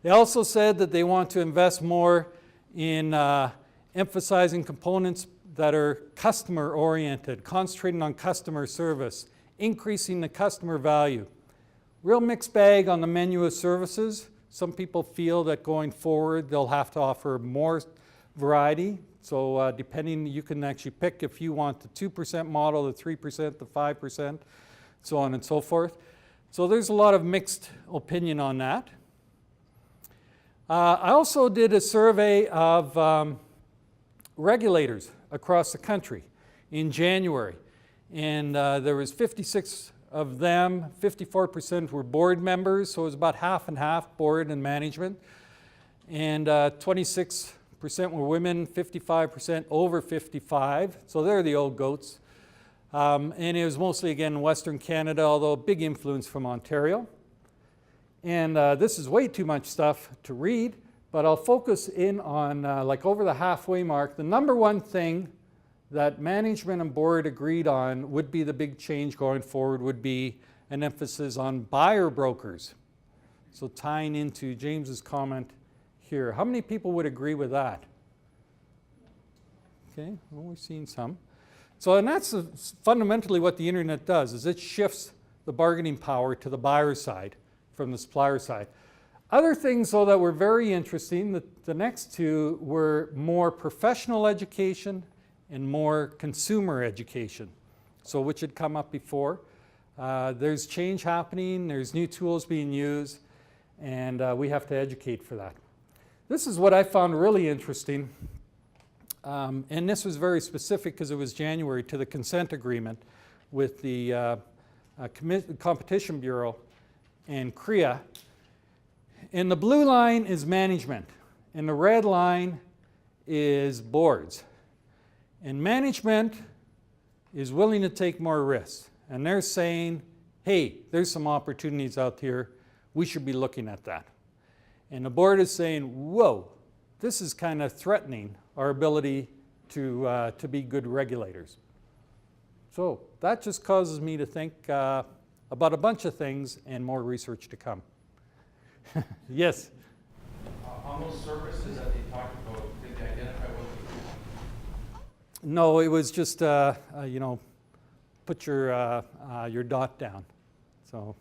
They also said that they want to invest more in emphasizing components that are customer oriented, concentrating on customer service, increasing the customer value. Real mixed bag on the menu of services. Some people feel that going forward they'll have to offer more variety. So depending, you can actually pick if you want the 2% model, the 3%, the 5%, so on and so forth. So there's a lot of mixed opinion on that. I also did a survey of regulators across the country in January. And there was 56 of them, 54% were board members, so it was about half and half, board and management. And 26% were women, 55% over 55, so they're the old goats. And it was mostly, again, Western Canada, although a big influence from Ontario. And this is way too much stuff to read, but I'll focus in on, like over the halfway mark, the number one thing that management and board agreed on would be the big change going forward would be an emphasis on buyer brokers. So tying into James's comment here, how many people would agree with that? Okay, well, we've seen some. So, and that's fundamentally what the internet does, is it shifts the bargaining power to the buyer side from the supplier side. Other things, though, that were very interesting, the next two were more professional education and more consumer education, so which had come up before. There's change happening, there's new tools being used, and we have to educate for that. This is what I found really interesting, and this was very specific because it was January, to the consent agreement with the Competition Bureau and CREA. And the blue line is management, and the red line is boards. And management is willing to take more risks. And they're saying, hey, there's some opportunities out here. We should be looking at that. And the board is saying, whoa, this is kind of threatening our ability to be good regulators. So that just causes me to think about a bunch of things and more research to come. Yes? On those services that they talked about, did they identify what they do? No, it was just, you know, put your dot down. So,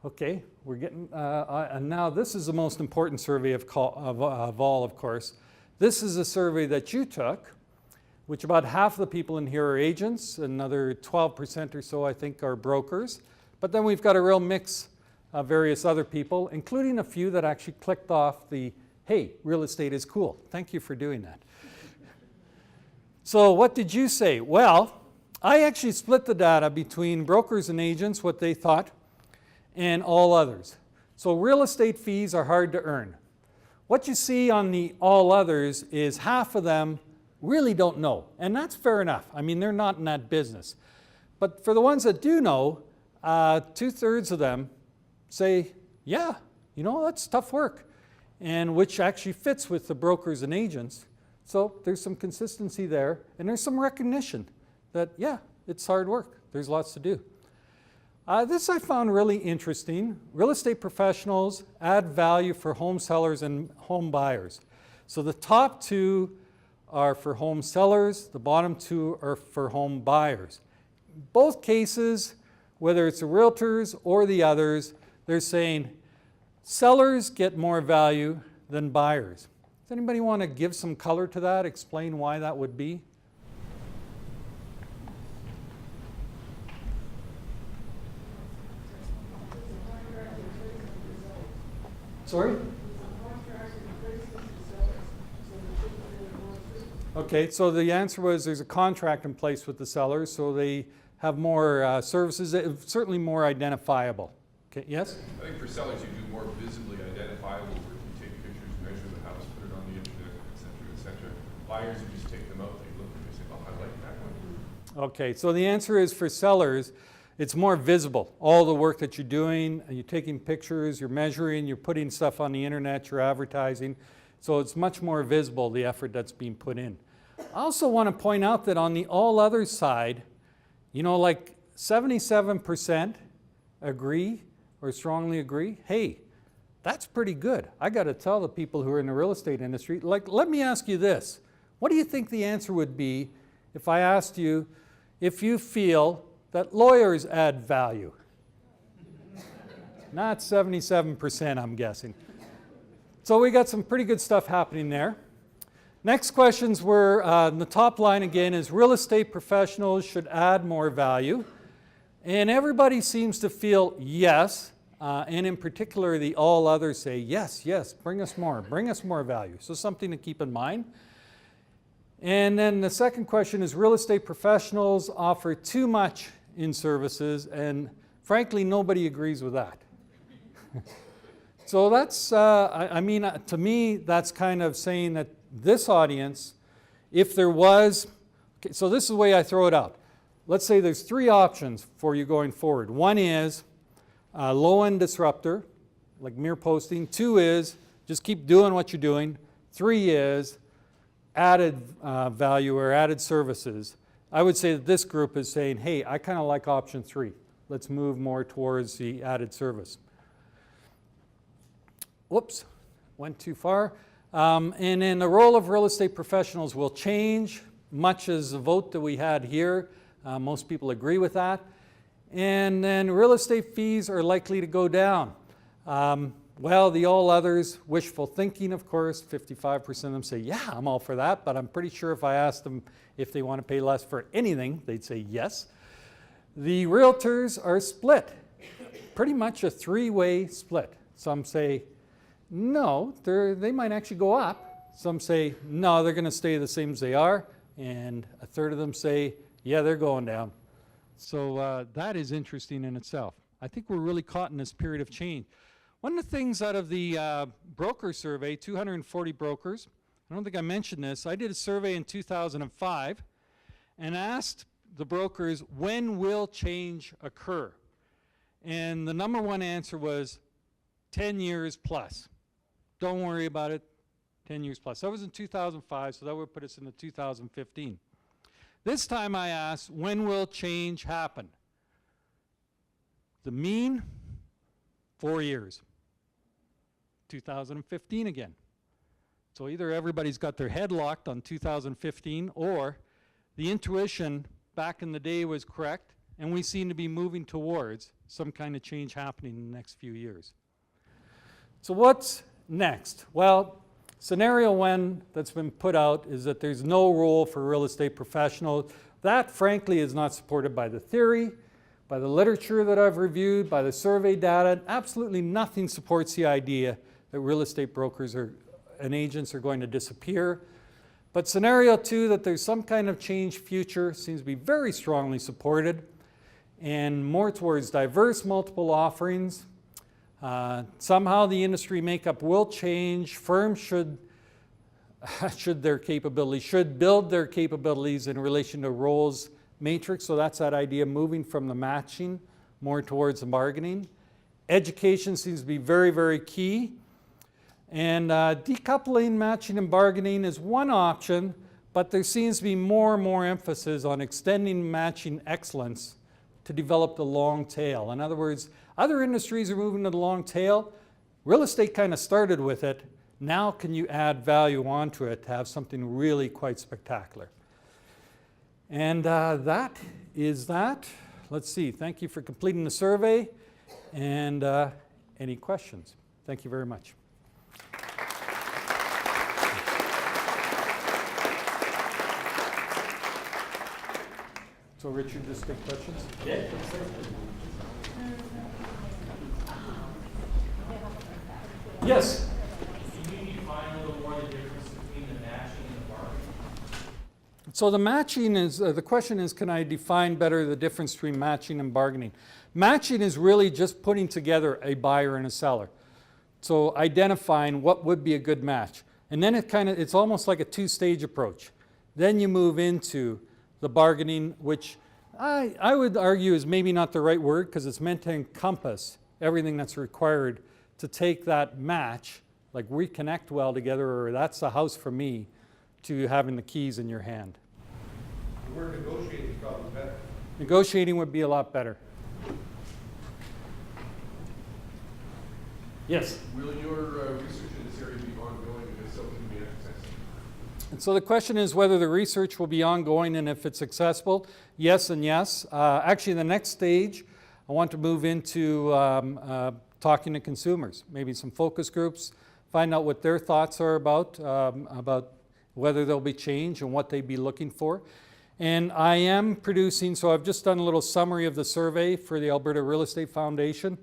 okay, we're getting, and now this is the most important survey of all, of course. This is a survey that you took, which about half of the people in here are agents, another 12% or so, I think, are brokers. But then we've got a real mix of various other people, including a few that actually clicked off the, hey, real estate is cool. Thank you for doing that. So what did you say? Well, I actually split the data between brokers and agents, what they thought, and all others. So real estate fees are hard to earn. What you see on the all others is half of them really don't know, and that's fair enough. I mean, they're not in that business. But for the ones that do know, 2/3 of them say, yeah, you know, that's tough work, and which actually fits with the brokers and agents. So there's some consistency there, and there's some recognition that, yeah, it's hard work. There's lots to do. This I found really interesting. Real estate professionals add value for home sellers and home buyers. So the top two are for home sellers, the bottom two are for home buyers. Both cases, whether it's the realtors or the others, they're saying sellers get more value than buyers. Does anybody want to give some color to that, explain why that would be? Sorry? Okay, so the answer was there's a contract in place with the sellers, so they have more services, certainly more identifiable. Okay, yes? I think for sellers you do more visibly identifiable where you take pictures, measure the house, put it on the internet, et cetera, et cetera. Buyers, you just take them out, they look and they say, oh, I like that one. Okay, so the answer is for sellers, it's more visible. All the work that you're doing, you're taking pictures, you're measuring, you're putting stuff on the internet, you're advertising. So it's much more visible, the effort that's being put in. I also want to point out that on the all other side, you know, like 77% agree or strongly agree, hey, that's pretty good. I got to tell the people who are in the real estate industry, like, let me ask you this. What do you think the answer would be if I asked you if you feel that lawyers add value? Not 77%, I'm guessing. So we got some pretty good stuff happening there. Next questions were, the top line again is real estate professionals should add more value. And everybody seems to feel yes, and in particular the all others say yes, yes, bring us more value. So something to keep in mind. And then the second question is real estate professionals offer too much in services, and frankly nobody agrees with that. So that's, I mean, to me, that's kind of saying that this audience, if there was, okay, so this is the way I throw it out. Let's say there's three options for you going forward. One is low-end disruptor, like mere posting. Two is just keep doing what you're doing. Three is added value or added services. I would say that this group is saying, hey, I kind of like option three. Let's move more towards the added service. Whoops, went too far. And then the role of real estate professionals will change, much as the vote that we had here. Most people agree with that. And then real estate fees are likely to go down. Well, the all others, wishful thinking, of course. 55% of them say, yeah, I'm all for that. But I'm pretty sure if I asked them if they want to pay less for anything, they'd say yes. The realtors are split. Pretty much a three-way split. Some say, no, they might actually go up. Some say, no, they're going to stay the same as they are. And a third of them say, yeah, they're going down. So that is interesting in itself. I think we're really caught in this period of change. One of the things out of the broker survey, 240 brokers, I don't think I mentioned this, I did a survey in 2005 and asked the brokers, when will change occur? And the number one answer was 10 years plus. Don't worry about it, 10 years plus. That was in 2005, so that would put us into 2015. This time I asked, when will change happen? The mean, 4 years. 2015 again. So either everybody's got their head locked on 2015, or the intuition back in the day was correct, and we seem to be moving towards some kind of change happening in the next few years. So what's next? Well, scenario one that's been put out is that there's no role for real estate professionals. That, frankly, is not supported by the theory, by the literature that I've reviewed, by the survey data. Absolutely nothing supports the idea that real estate brokers and agents are going to disappear. But scenario two, that there's some kind of change future, seems to be very strongly supported, and more towards diverse multiple offerings. Somehow the industry makeup will change. Firms should build their capabilities in relation to roles matrix. So that's that idea, moving from the matching more towards the bargaining. Education seems to be very, very key. And decoupling matching and bargaining is one option, but there seems to be more and more emphasis on extending matching excellence to develop the long tail. In other words, other industries are moving to the long tail. Real estate kind of started with it. Now can you add value onto it to have something really quite spectacular? And that is that. Let's see. Thank you for completing the survey. And any questions? Thank you very much. So Richard, just take questions? Yeah. Yes. Can you define a little more the difference between the matching and the bargaining? So the matching is, the question is, can I define better the difference between matching and bargaining? Matching is really just putting together a buyer and a seller. So identifying what would be a good match. And then it's almost like a two-stage approach. Then you move into the bargaining, which I would argue is maybe not the right word, because it's meant to encompass everything that's required to take that match, like we connect well together, or that's the house for me, to having the keys in your hand. The word negotiating is probably better. Negotiating would be a lot better. Yes. Will your research in this area be ongoing, and if so, can you be accessed? And so the question is whether the research will be ongoing and if it's accessible. Yes and yes. Actually, the next stage, I want to move into talking to consumers, maybe some focus groups, find out what their thoughts are about whether there'll be change and what they'd be looking for. And I am producing, so I've just done a little summary of the survey for the Alberta Real Estate Foundation,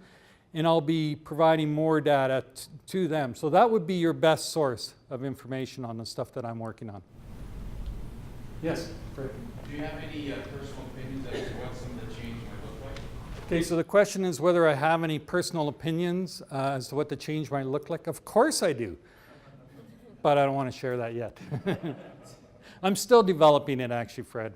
and I'll be providing more data to them. So that would be your best source of information on the stuff that I'm working on. Yes? Do you have any personal opinions as to what some of the change might look like? Okay, so the question is whether I have any personal opinions as to what the change might look like. Of course I do, but I don't want to share that yet. I'm still developing it, actually, Fred.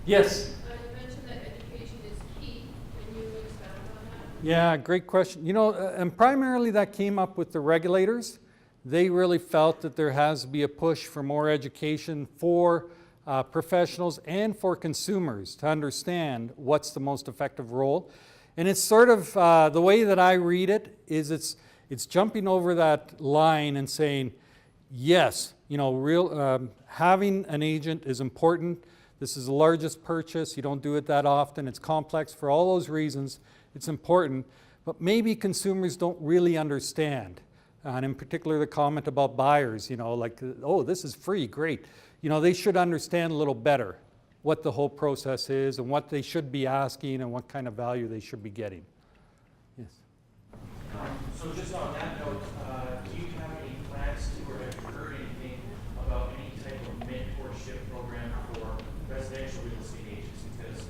Yes? You mentioned that education is key. Can you expound on that? Yeah, great question. You know, and primarily that came up with the regulators. They really felt that there has to be a push for more education for professionals and for consumers to understand what's the most effective role. And it's sort of, the way that I read it is it's jumping over that line and saying, yes, you know, having an agent is important. This is the largest purchase. You don't do it that often. It's complex for all those reasons. It's important. But maybe consumers don't really understand. And in particular, the comment about buyers, you know, like, oh, this is free, great. You know, they should understand a little better what the whole process is and what they should be asking and what kind of value they should be getting. Yes. So just on that note, do you have any plans to, or have you heard anything about any type of mentorship program for residential real estate agents? Because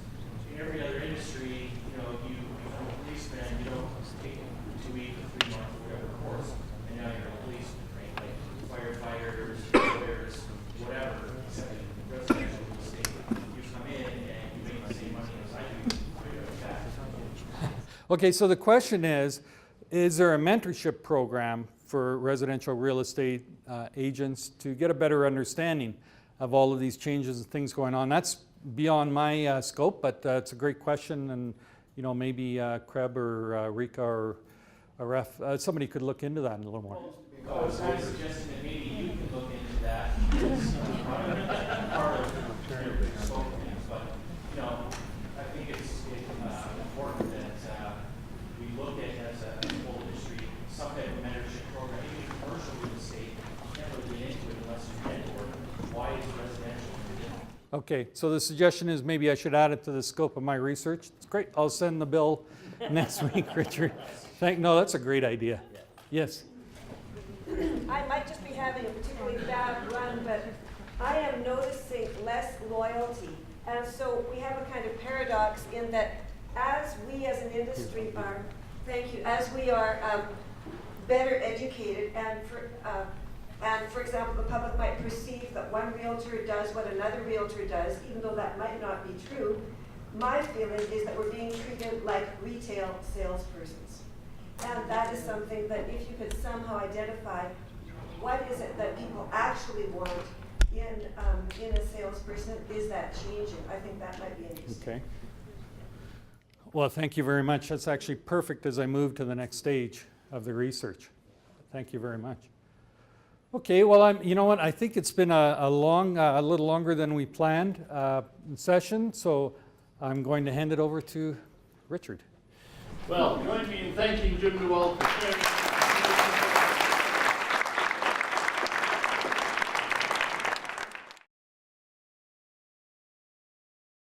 in every other industry, you know, you become a policeman, you don't take 2 weeks or 3 months or whatever course, and now you're a policeman, right? Like firefighters, lawyers, whatever. Except in residential real estate, you come in and you make the same money as I do. Like that. Okay, so the question is there a mentorship program for residential real estate agents to get a better understanding of all of these changes and things going on? That's beyond my scope, but it's a great question, and you know, maybe Kreb or Rika or AREF, somebody could look into that a little more. I was kind of suggesting that maybe you can look into that. It's part of your scope of things, but you know, I think it's important that we look at it as a whole industry, some type of mentorship program. Even commercial real estate, you can't really get into it unless you mentor. Why is residential different? Okay, so the suggestion is maybe I should add it to the scope of my research. It's great. I'll send the bill next week, Richard. No, that's a great idea. Yes. I might just be having a particularly bad run, but I am noticing less loyalty. And so we have a kind of paradox in that as we as an industry are, as we are better educated and for example, the public might perceive that one realtor does what another realtor does, even though that might not be true, my feeling is that we're being treated like retail salespersons. And that is something that if you could somehow identify what is it that people actually want in a salesperson, is that changing? I think that might be interesting. Okay. Well, thank you very much. That's actually perfect as I move to the next stage of the research. Thank you very much. Okay, well, you know what? I think it's been a little longer than we planned session, so I'm going to hand it over to Richard. Well, join me in thanking Jim Newell for sharing.